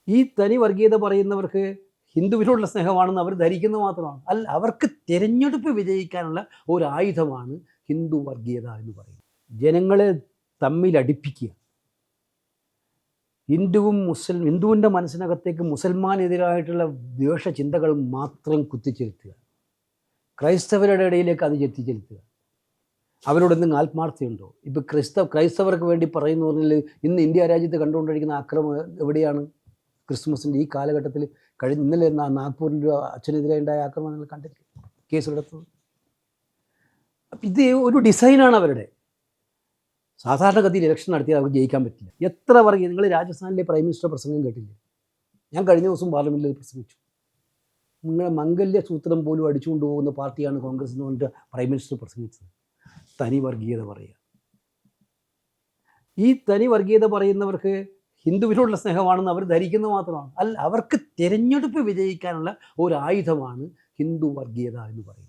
ഈ തനി വർഗീയത പറയുന്നവർക്ക് ഹിന്ദുവിനോടുള്ള സ്നേഹമാണെന്ന് അവർ ധരിക്കുന്നത് മാത്രമാണ്. അല്ല, അവർക്ക് തിരഞ്ഞെടുപ്പ് വിജയിക്കാനുള്ള ഒരു ആയുധമാണ് ഹിന്ദു വർഗീയത എന്ന് പറയുന്നത്. ജനങ്ങളെ തമ്മിലടിപ്പിക്കുക. ഹിന്ദുവിൻ്റെ മനസ്സിനകത്തേക്ക് മുസൽമാനെതിരായിട്ടുള്ള ദ്വേഷ ചിന്തകൾ മാത്രം കുത്തിച്ചെലുത്തുക. ക്രൈസ്തവരുടെ ഇടയിലേക്ക് അത് ചെത്തിച്ചെലുത്തുക. അവരോട് എന്തെങ്കിലും ആത്മാർത്ഥതയുണ്ടോ? ഇപ്പോൾ ക്രൈസ്തവർക്ക് വേണ്ടി പറയുന്നു പറഞ്ഞാൽ ഇന്ന് ഇന്ത്യ രാജ്യത്ത് കണ്ടുകൊണ്ടിരിക്കുന്ന ആക്രമണം എവിടെയാണ്? ക്രിസ്മസിൻ്റെ ഈ കാലഘട്ടത്തിൽ ഇന്നലെ നാഗ്പൂരിൽ അച്ഛനെതിരെ ഉണ്ടായ ആക്രമണം നിങ്ങൾ കണ്ടിരിക്കും, കേസെടുത്തത്. അപ്പം ഇത് ഒരു ഡിസൈനാണ് അവരുടെ. സാധാരണഗതിയിൽ ഇലക്ഷൻ നടത്തിയാൽ അവർക്ക് ജയിക്കാൻ പറ്റില്ല. എത്ര പറയും, നിങ്ങൾ രാജസ്ഥാനിലെ പ്രൈം മിനിസ്റ്റർ പ്രസംഗം കേട്ടില്ലേ? ഞാൻ കഴിഞ്ഞ ദിവസം പാർലമെൻറ്റിൽ പ്രസംഗിച്ചു. നിങ്ങളെ മംഗല്യ സൂത്രം പോലും അടിച്ചുകൊണ്ട് പോകുന്ന പാർട്ടിയാണ് കോൺഗ്രസ് എന്ന് പറഞ്ഞിട്ട് പ്രൈം മിനിസ്റ്റർ പ്രസംഗിച്ചത്. തനി വർഗീയത പറയുക. ഈ തനി വർഗീയത പറയുന്നവർക്ക് ഹിന്ദുവിനോടുള്ള സ്നേഹമാണെന്ന് അവർ ധരിക്കുന്നത് മാത്രമാണ്. അല്ല, അവർക്ക് തിരഞ്ഞെടുപ്പ് വിജയിക്കാനുള്ള ഒരു ആയുധമാണ് ഹിന്ദു വർഗീയത എന്ന് പറയുന്നത്.